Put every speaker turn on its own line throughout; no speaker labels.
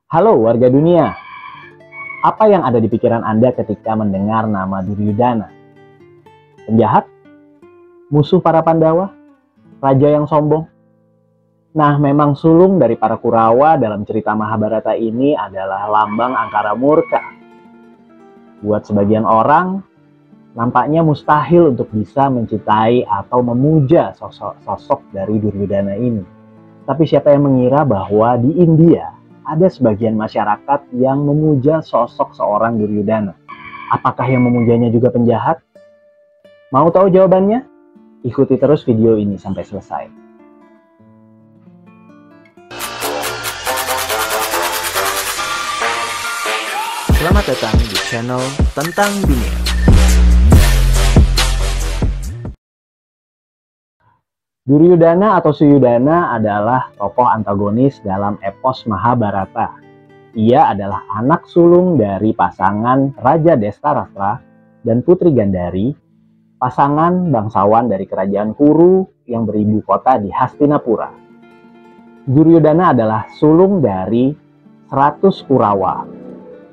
Halo warga dunia, apa yang ada di pikiran Anda ketika mendengar nama Duryudana? Penjahat? Musuh para Pandawa? Raja yang sombong? Nah, memang sulung dari para Kurawa dalam cerita Mahabharata ini adalah lambang angkara murka. Buat sebagian orang, nampaknya mustahil untuk bisa mencintai atau memuja sosok dari Duryudana ini. Tapi siapa yang mengira bahwa di India ada sebagian masyarakat yang memuja sosok seorang Duryudana? Apakah yang memujanya juga penjahat? Mau tahu jawabannya? Ikuti terus video ini sampai selesai. Selamat datang di channel Tentang Dunia. Duryudana atau Suyudana adalah tokoh antagonis dalam epos Mahabharata. Ia adalah anak sulung dari pasangan Raja Destarastra dan Putri Gandhari, pasangan bangsawan dari kerajaan Kuru yang beribu kota di Hastinapura. Duryudana adalah sulung dari 100 Kurawa,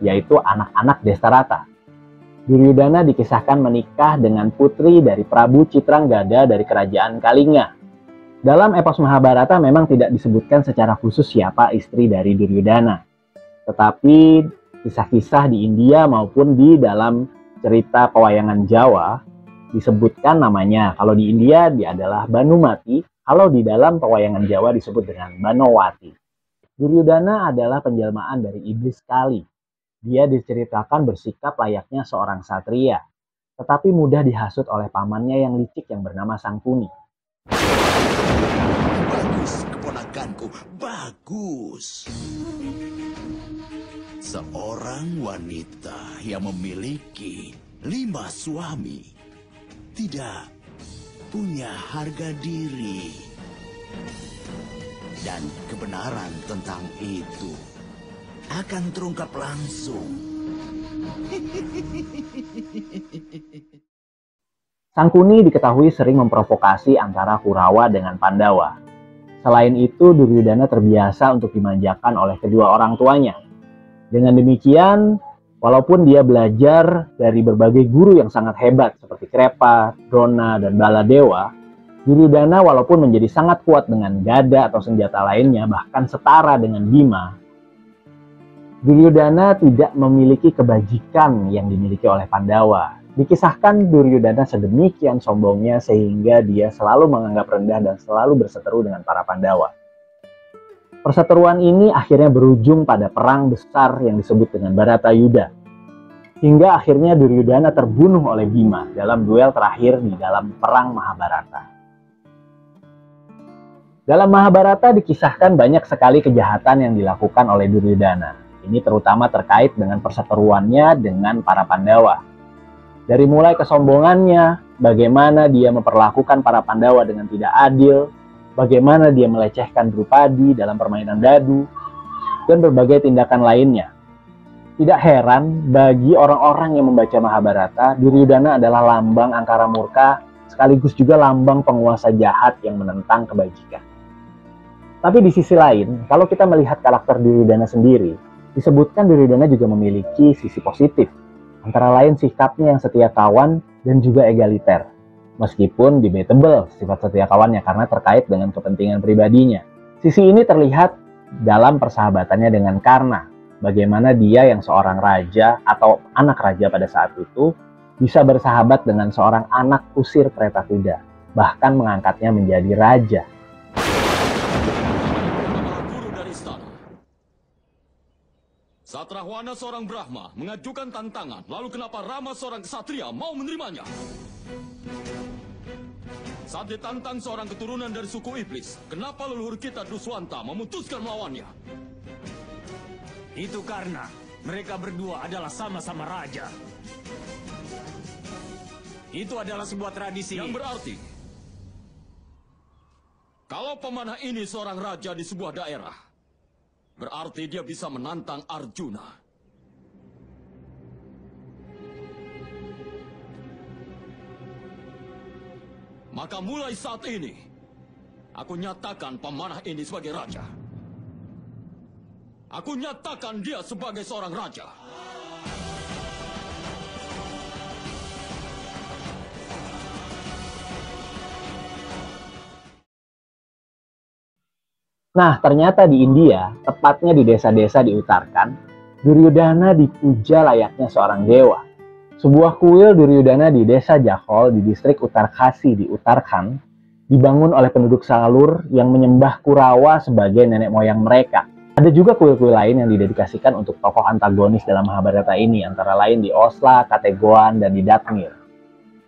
yaitu anak-anak Destarata. Duryudana dikisahkan menikah dengan putri dari Prabu Citranggada dari kerajaan Kalinga. Dalam epos Mahabharata memang tidak disebutkan secara khusus siapa istri dari Duryudana. Tetapi kisah-kisah di India maupun di dalam cerita pewayangan Jawa disebutkan namanya. Kalau di India dia adalah Banumati, kalau di dalam pewayangan Jawa disebut dengan Banowati. Duryudana adalah penjelmaan dari iblis Kali. Dia diceritakan bersikap layaknya seorang satria, tetapi mudah dihasut oleh pamannya yang licik yang bernama Sangkuni.
Bagus, keponakanku. Bagus. Seorang wanita yang memiliki 5 suami tidak punya harga diri. Dan kebenaran tentang itu akan terungkap langsung.
Sangkuni diketahui sering memprovokasi antara Kurawa dengan Pandawa. Selain itu, Duryudana terbiasa untuk dimanjakan oleh kedua orang tuanya. Dengan demikian, walaupun dia belajar dari berbagai guru yang sangat hebat seperti Krepa, Drona, dan Baladewa, Duryudana walaupun menjadi sangat kuat dengan gada atau senjata lainnya, bahkan setara dengan Bima, Duryudana tidak memiliki kebajikan yang dimiliki oleh Pandawa. Dikisahkan Duryudana sedemikian sombongnya sehingga dia selalu menganggap rendah dan selalu berseteru dengan para Pandawa. Perseteruan ini akhirnya berujung pada perang besar yang disebut dengan Bharatayuddha. Hingga akhirnya Duryudana terbunuh oleh Bima dalam duel terakhir di dalam perang Mahabharata. Dalam Mahabharata dikisahkan banyak sekali kejahatan yang dilakukan oleh Duryudana. Ini terutama terkait dengan perseteruannya dengan para Pandawa. Dari mulai kesombongannya, bagaimana dia memperlakukan para Pandawa dengan tidak adil, bagaimana dia melecehkan Drupadi dalam permainan dadu, dan berbagai tindakan lainnya. Tidak heran bagi orang-orang yang membaca Mahabharata, Duryudana adalah lambang angkara murka, sekaligus juga lambang penguasa jahat yang menentang kebajikan. Tapi di sisi lain, kalau kita melihat karakter Duryudana sendiri, disebutkan Duryudana juga memiliki sisi positif. Antara lain sikapnya yang setia kawan dan juga egaliter. Meskipun debatable sifat setia kawannya karena terkait dengan kepentingan pribadinya. Sisi ini terlihat dalam persahabatannya dengan Karna. Bagaimana dia yang seorang raja atau anak raja pada saat itu bisa bersahabat dengan seorang anak kusir kereta kuda. Bahkan mengangkatnya menjadi raja.
Satrahwana seorang Brahma mengajukan tantangan, lalu kenapa Rama seorang ksatria mau menerimanya? Saat ditantang seorang keturunan dari suku iblis, kenapa leluhur kita Duswanta memutuskan melawannya?
Itu karena mereka berdua adalah sama-sama raja. Itu adalah sebuah tradisi.
Yang berarti, kalau pemanah ini seorang raja di sebuah daerah, berarti dia bisa menantang Arjuna. Maka mulai saat ini, aku nyatakan pemanah ini sebagai raja. Aku nyatakan dia sebagai seorang raja.
Nah, ternyata di India, tepatnya di desa-desa di Uttarakhand, Duryodhana dipuja layaknya seorang dewa. Sebuah kuil Duryodhana di desa Jahol di distrik Uttarkasi di Uttarakhand dibangun oleh penduduk Salur yang menyembah Kurawa sebagai nenek moyang mereka. Ada juga kuil-kuil lain yang didedikasikan untuk tokoh antagonis dalam Mahabharata ini, antara lain di Osla, Kategoan, dan di Datmir.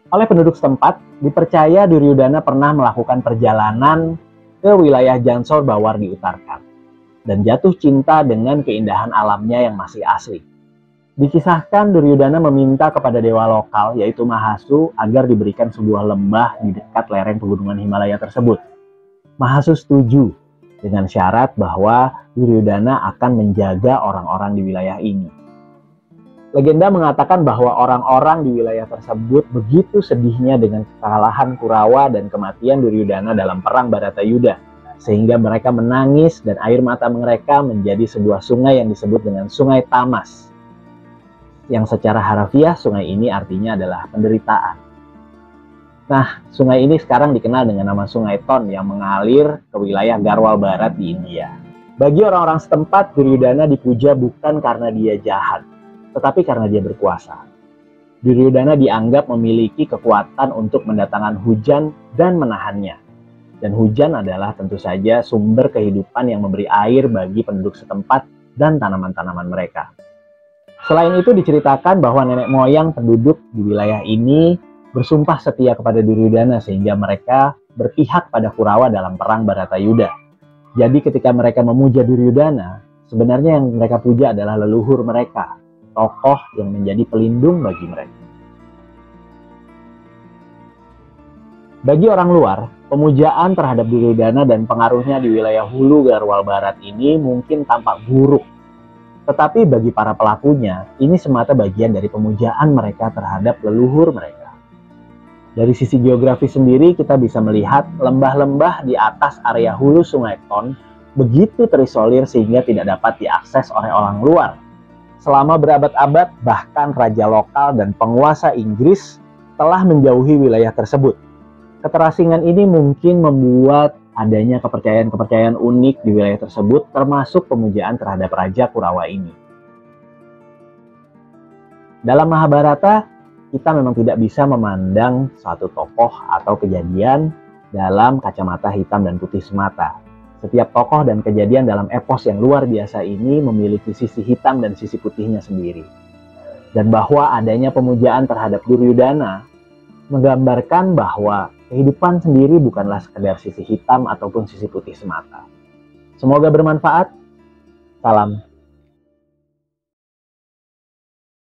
Oleh penduduk setempat, dipercaya Duryodhana pernah melakukan perjalanan ke wilayah Jansor Bawar di Uttarakhand dan jatuh cinta dengan keindahan alamnya yang masih asli. Dikisahkan Duryodhana meminta kepada dewa lokal, yaitu Mahasu, agar diberikan sebuah lembah di dekat lereng pegunungan Himalaya tersebut. Mahasu setuju dengan syarat bahwa Duryodhana akan menjaga orang-orang di wilayah ini. Legenda mengatakan bahwa orang-orang di wilayah tersebut begitu sedihnya dengan kekalahan Kurawa dan kematian Duryodhana dalam perang Bharatayuddha, sehingga mereka menangis dan air mata mereka menjadi sebuah sungai yang disebut dengan Sungai Tamas. Yang secara harafiah sungai ini artinya adalah penderitaan. Nah, sungai ini sekarang dikenal dengan nama Sungai Ton yang mengalir ke wilayah Garhwal Barat di India. Bagi orang-orang setempat, Duryodhana dipuja bukan karena dia jahat, tetapi karena dia berkuasa. Duryodhana dianggap memiliki kekuatan untuk mendatangkan hujan dan menahannya. Dan hujan adalah tentu saja sumber kehidupan yang memberi air bagi penduduk setempat dan tanaman-tanaman mereka. Selain itu diceritakan bahwa nenek moyang penduduk di wilayah ini bersumpah setia kepada Duryodhana sehingga mereka berpihak pada Kurawa dalam perang Bharatayuddha. Jadi ketika mereka memuja Duryodhana, sebenarnya yang mereka puja adalah leluhur mereka, tokoh yang menjadi pelindung bagi mereka. Bagi orang luar, pemujaan terhadap Duryodhana dan pengaruhnya di wilayah hulu Garhwal Barat ini mungkin tampak buruk. Tetapi bagi para pelakunya, ini semata bagian dari pemujaan mereka terhadap leluhur mereka. Dari sisi geografi sendiri, kita bisa melihat lembah-lembah di atas area hulu Sungai Ton begitu terisolir sehingga tidak dapat diakses oleh orang luar. Selama berabad-abad, bahkan raja lokal dan penguasa Inggris telah menjauhi wilayah tersebut. Keterasingan ini mungkin membuat adanya kepercayaan-kepercayaan unik di wilayah tersebut, termasuk pemujaan terhadap Raja Kurawa ini. Dalam Mahabharata, kita memang tidak bisa memandang suatu tokoh atau kejadian dalam kacamata hitam dan putih semata. Setiap tokoh dan kejadian dalam epos yang luar biasa ini memiliki sisi hitam dan sisi putihnya sendiri. Dan bahwa adanya pemujaan terhadap Duryodhana menggambarkan bahwa kehidupan sendiri bukanlah sekedar sisi hitam ataupun sisi putih semata. Semoga bermanfaat. Salam